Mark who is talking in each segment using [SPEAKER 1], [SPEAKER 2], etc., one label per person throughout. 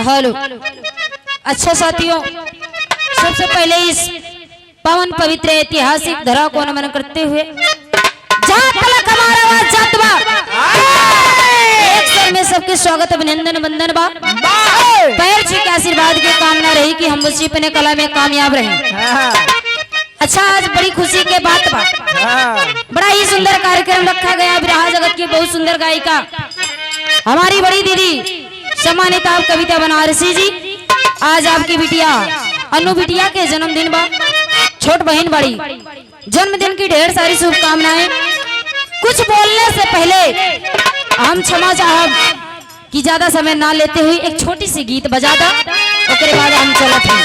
[SPEAKER 1] Hello. अच्छा साथियों, सबसे पहले इस पावन पवित्र ऐतिहासिक धरा को नमन करते हुए जहाँ तलक हमारा आवाज जात बा, एक स्वर में सबके स्वागत अभिनंदन वंदन बा। पैर छू के आशीर्वाद की कामना रही कि हम उसी अपने कला में कामयाब रहे। अच्छा, आज बड़ी खुशी के बात बा, बड़ा ही सुंदर कार्यक्रम रखा गया। बिरहा जगत की बहुत सुंदर गायिका हमारी बड़ी दीदी सम्मानित आप कविता बनारसी जी, आज आपकी बिटिया अनु बिटिया के जन्मदिन बा। छोट बहन बड़ी जन्मदिन की ढेर सारी शुभकामनाएं। कुछ बोलने से पहले हम क्षमा चाहब कि ज्यादा समय ना लेते हुए एक छोटी सी गीत बजा दा, उसके बाद हम चलत हैं।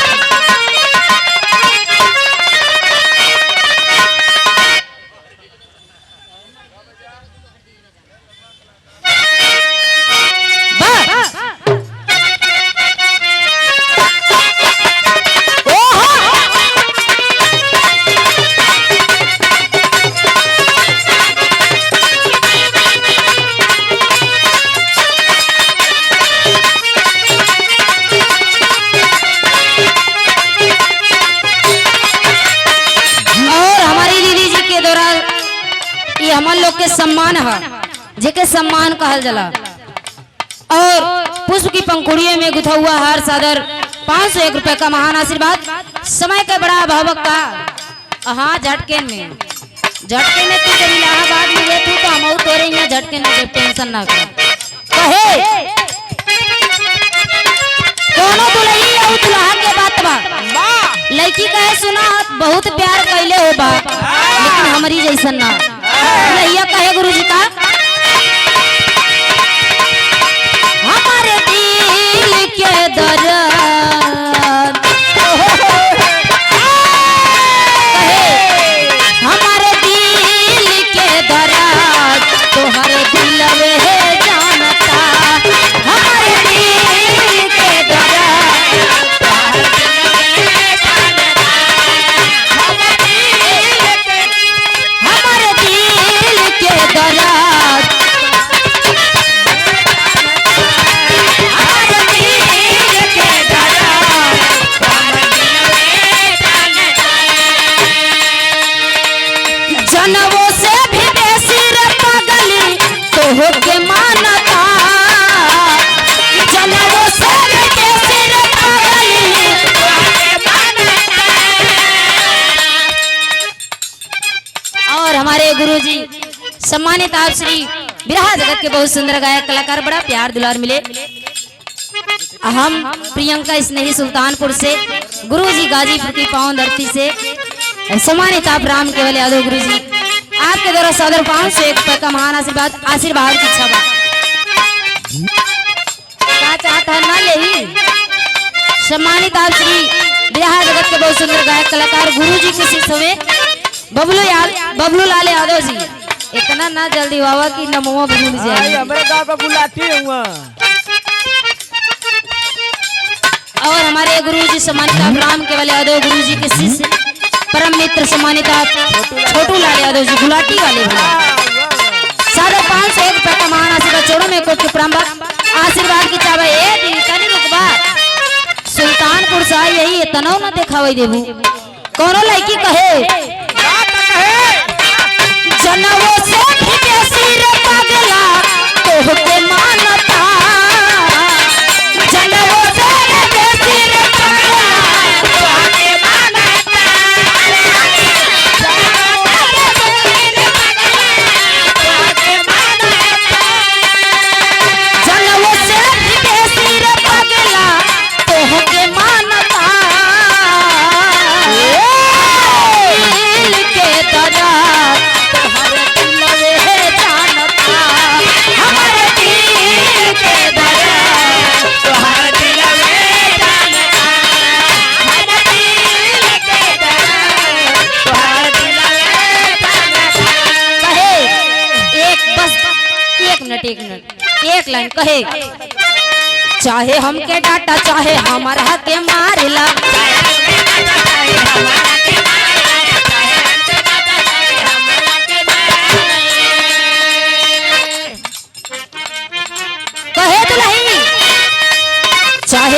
[SPEAKER 1] हमन लोग के सम्मान है, जेके सम्मान कहल जला। और पुष्प की पंखुड़ियों में गुथा हुआ हार सादर 501 रुपए का महान आशीर्वाद। समय का बड़ा अभावक का हाँ झटके में तू जब इलाहाबाद में गए तो हम तोरे यहाँ झटके में टेंशन ना कर कहे दोनों दुल्ही और दुल्हा के बात बा। लड़की कहे सुना बहुत प्यार कैले हो बा, लेकिन हमारी जैसन ना। भैया कहे गुरुजी का हमारे दिल के दर्द कहे हमारे दिल के दर्द तुम्हारे दिल में जानता। हमारे दिल के दर्द हमारे दिल के दर्द जनवों से भी बेसी रे पागली तो हो के मानता। जनवों से भी बेसी रे पागली तो हो के मानता। और हमारे गुरुजी सम्मानित आप श्री बिरहा जगत के बहुत सुंदर गायक कलाकार, बड़ा प्यार दुलार मिले। हम प्रियंका स्नेही सुल्तानपुर से, गुरुजी गाजीपुर की पावन धरती से, सम्मानित आप राम केवल यादव गुरुजी आपके द्वारा सादर 501 रुपए का महान आशीर्वाद की इच्छा बा। क्या चाहता है ना ले सम्मानित आप श्री बिरहा जगत के बहुत सुंदर गायक कलाकार गुरुजी के शिष्य हुए बबलू लाल यादव जी। इतना ना जल्दी बाबा की नमो भूल जाए। और हमारे गुरुजी सम्मानित आप राम केवल यादव गुरुजी के शिष्य परम मित्र सम्मानित आप छोटू लाल यादव जी गुलाटी वाले साढ़े 501 रुपए का महान आशीर्वाद चोड़ों में कोट के प्रारंभ आशीर्वाद की चावा ए दी तनी रुकबा सुल्तानपुर से यही तनाव न देखावई देबू। कोनो लड़की कहे जनवों से भी बेसी रे पागला तो हो के मानता। जनवों से भी बेसी रे पागला तो हो के मानता। जनवों से भी बेसी रे पागला तो हो के मानता। दिल के दर्द तुम्हारे दिल में जानता। हमारे दिल के दर्द तुम्हारे दिल में जानता। हमारे दिल के दर्द तुम्हारे दिल में जानता। कहे एक मिनट एक लाइन कहे चाहे हमके डाटा चाहे हमारा के मारेला। कहे तो नहीं चाहे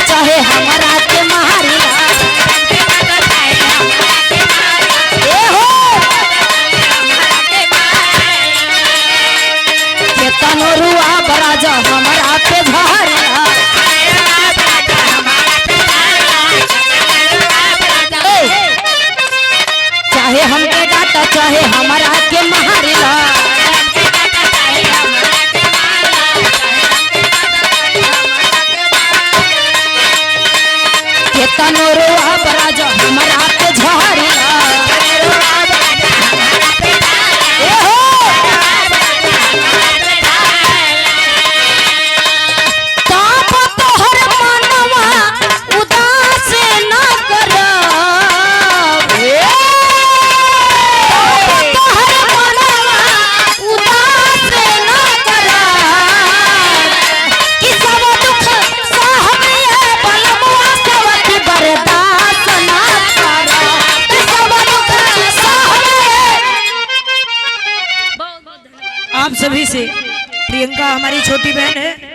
[SPEAKER 1] चाहे हमारा के मारिला ए हो केतनो रुआ बराजा हमारा पे झारिला चाहे हमके डाटा चाहे हमारा के मारिला केतनो रुआ बराजा हमारा पे झारिला ए हो ताप तोहर मनवा उदास न करब
[SPEAKER 2] आप सभी से प्रियंका हमारी छोटी बहन है।